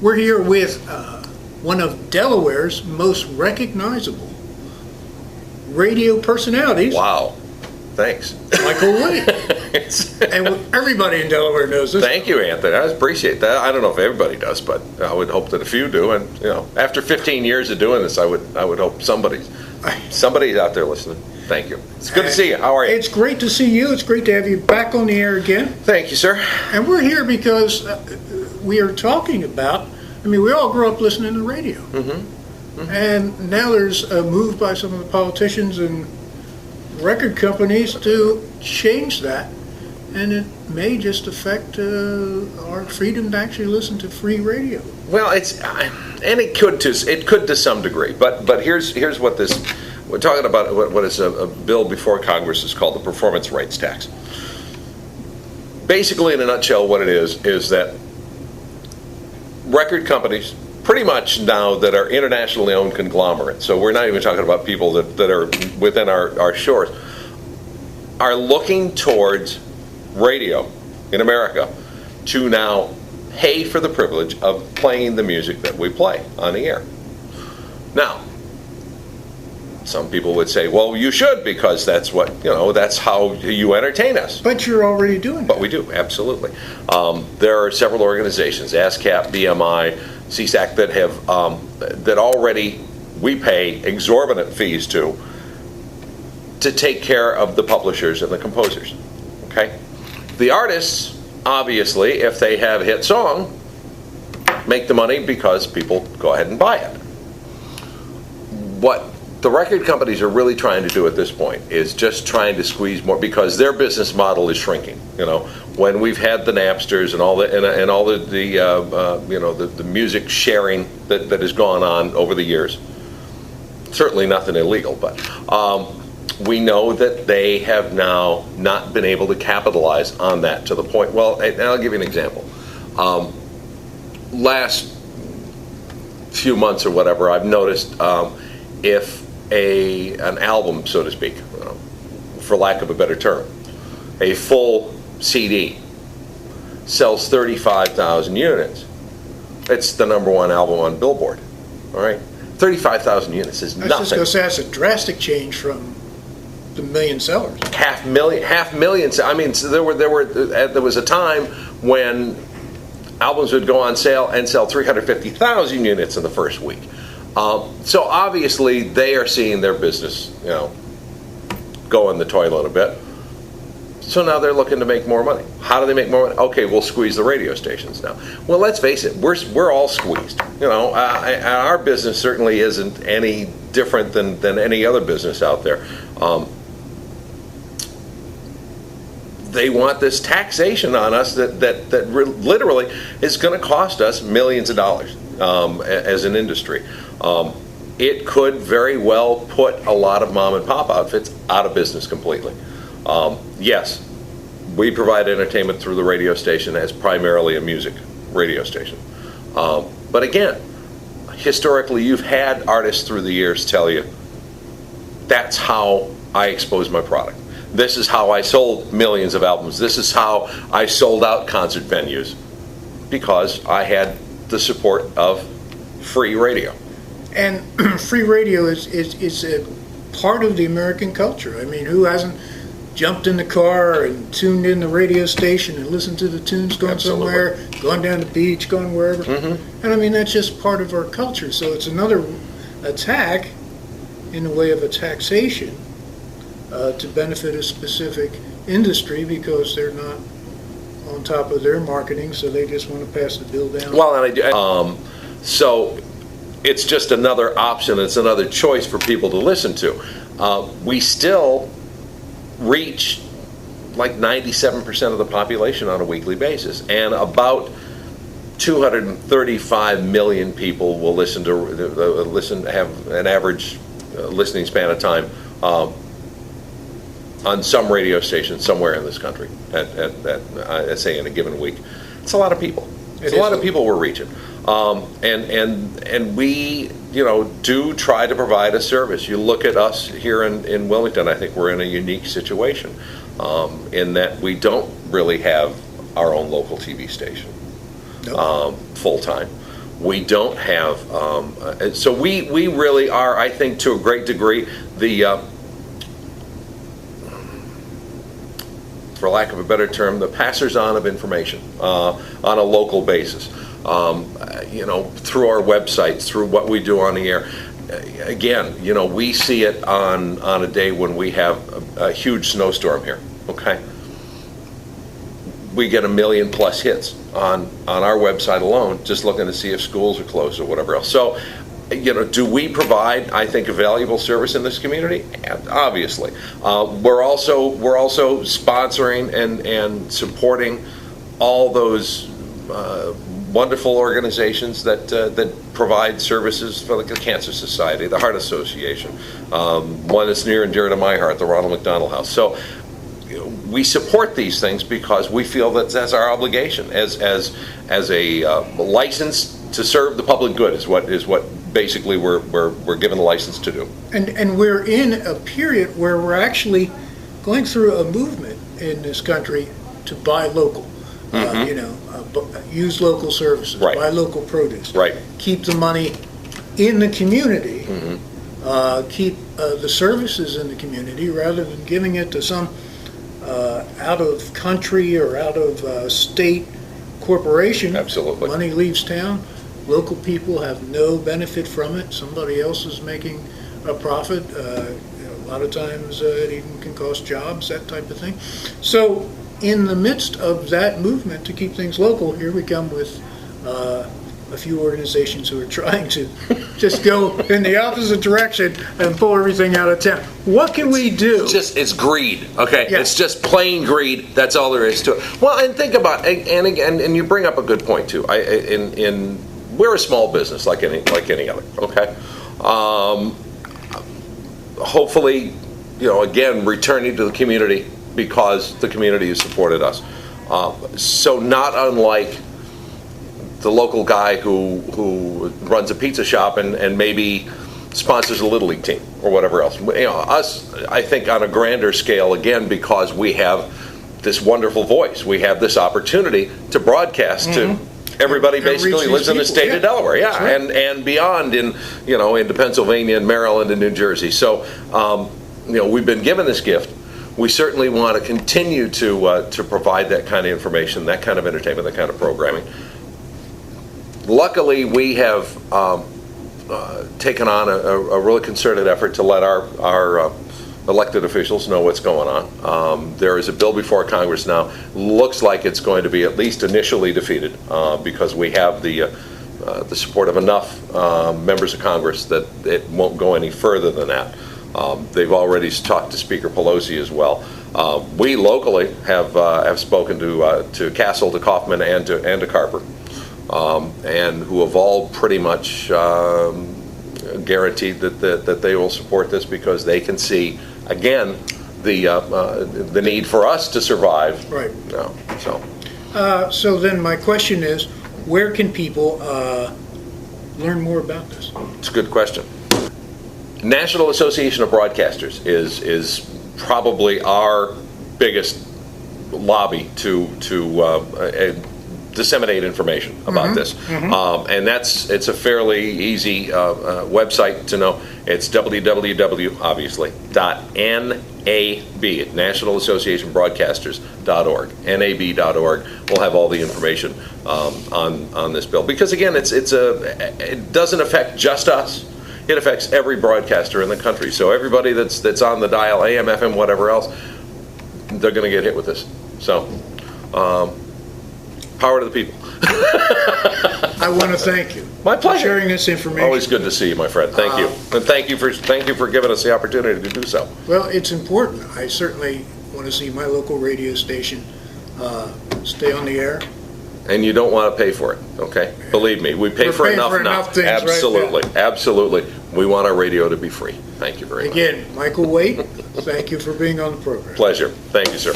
We're here with one of Delaware's most recognizable radio personalities. Wow. Thanks. Michael Waite. And everybody in Delaware knows this. Thank you, Anthony. I appreciate that. I don't know if everybody does, but I would hope that a few do. And after 15 years of doing this, I would hope somebody's out there listening. Thank you. It's good to see you. How are you? It's great to see you. It's great to have you back on the air again. Thank you, sir. And we're here because we are talking about, we all grew up listening to radio. Mm-hmm. Mm-hmm. And now there's a move by some of the politicians and record companies to change that. And it may just affect our freedom to actually listen to free radio. Well, it could to some degree. But here's what this. We're talking about what is a bill before Congress is called the performance rights tax. Basically, in a nutshell, what it is that record companies, pretty much now that are internationally owned conglomerates, so we're not even talking about people that are within our shores, are looking towards radio in America to now pay for the privilege of playing the music that we play on the air. Now, some people would say, well, you should, because that's that's how you entertain us. But you're already doing it. But we do, absolutely. There are several organizations, ASCAP, BMI, CSAC, that already we pay exorbitant fees to take care of the publishers and the composers. Okay? The artists, obviously, if they have a hit song, make the money because people go ahead and buy it. What the record companies are really trying to do at this point is just trying to squeeze more, because their business model is shrinking. When we've had the Napsters and all the music sharing that has gone on over the years, certainly nothing illegal, but we know that they have now not been able to capitalize on that to the point. Well, and I'll give you an example. Last few months or whatever, I've noticed if an album, so to speak, for lack of a better term, a full CD sells 35,000 units, it's the number one album on Billboard. All right, 35,000 units is nothing. I was just going to say that's a drastic change from the million sellers. Half million. So there was a time when albums would go on sale and sell 350,000 units in the first week. So obviously they are seeing their business, go in the toilet a bit. So now they're looking to make more money. How do they make more money? Okay, we'll squeeze the radio stations now. Well, let's face it, we're all squeezed. Our business certainly isn't any different than any other business out there. They want this taxation on us that literally is going to cost us millions of dollars as an industry. It could very well put a lot of mom and pop outfits out of business completely. Yes, we provide entertainment through the radio station as primarily a music radio station. But again, historically, you've had artists through the years tell you, that's how I expose my product. This is how I sold millions of albums. This is how I sold out concert venues, because I had the support of free radio. And free radio is a part of the American culture. Who hasn't jumped in the car and tuned in the radio station and listened to the tunes going Absolutely. somewhere, gone down the beach, gone wherever? Mm-hmm. And that's just part of our culture. So it's another attack in the way of a taxation to benefit a specific industry, because they're not on top of their marketing, so they just want to pass the bill down. Well, and so it's just another option. It's another choice for people to listen to. We still reach like 97% of the population on a weekly basis, and about 235 million people will have an average listening span of time on some radio station somewhere in this country at say in a given week. It's a lot of people. It's a lot of people we're reaching, and we do try to provide a service. You look at us here in Wilmington. I think we're in a unique situation in that we don't really have our own local TV station full time. We don't have, so we really are, I think, to a great degree, for lack of a better term, the passers-on of information on a local basis. Through our websites, through what we do on the air. Again, we see it on a day when we have a huge snowstorm here. Okay, we get 1 million plus hits on our website alone, just looking to see if schools are closed or whatever else. So, do we provide, I think, a valuable service in this community? Obviously, we're also sponsoring and supporting all those wonderful organizations that provide services for the Cancer Society, the Heart Association, one that's near and dear to my heart, the Ronald McDonald House. So we support these things because we feel that that's our obligation as a license to serve the public good is what basically we're given the license to do. And we're in a period where we're actually going through a movement in this country to buy local. Use local services, right. Buy local produce, right. Keep the money in the community, keep the services in the community rather than giving it to some out of country or out of state corporation. Absolutely. Money leaves town. Local people have no benefit from it. Somebody else is making a profit. A lot of times it even can cost jobs, that type of thing. So in the midst of that movement to keep things local, here we come with a few organizations who are trying to just go in the opposite direction and pull everything out of town. What can we do? It's greed, okay? Yeah. It's just plain greed. That's all there is to it. Well, and think about, and again, and you bring up a good point too. We're a small business like any other, okay? Hopefully, again, returning to the community because the community has supported us. So not unlike the local guy who runs a pizza shop and maybe sponsors a Little League team or whatever else. Us, I think, on a grander scale, again, because we have this wonderful voice. We have this opportunity to broadcast to everybody basically lives in the state of Delaware, right. and beyond into Pennsylvania and Maryland and New Jersey. So, we've been given this gift. We certainly want to continue to provide that kind of information, that kind of entertainment, that kind of programming. Luckily, we have taken on a really concerted effort to let our elected officials know what's going on. There is a bill before Congress now. Looks like it's going to be at least initially defeated because we have the support of enough members of Congress that it won't go any further than that. They've already talked to Speaker Pelosi as well. We locally have spoken to Castle, to Kaufman, and to Carper, and who have all pretty much guaranteed that they will support this because they can see, again, the need for us to survive. Right. So then my question is, where can people learn more about this? It's a good question. National Association of Broadcasters is probably our biggest lobby to disseminate information about this, and it's a fairly easy website to know. It's www, obviously, .NAB, National Association Broadcasters.org, NAB.org. We'll have all the information on this bill because again, it doesn't affect just us. It affects every broadcaster in the country. So everybody that's on the dial, AM, FM, whatever else, they're going to get hit with this. So, power to the people. I want to thank you. My pleasure. For sharing this information. Always good to see you, my friend. Thank you, and thank you for giving us the opportunity to do so. Well, it's important. I certainly want to see my local radio station stay on the air. And you don't want to pay for it, okay? Yeah. Believe me, we pay for enough now. Things, absolutely, right? Absolutely. We want our radio to be free. Thank you very much. Again, Michael Waite, thank you for being on the program. Pleasure. Thank you, sir.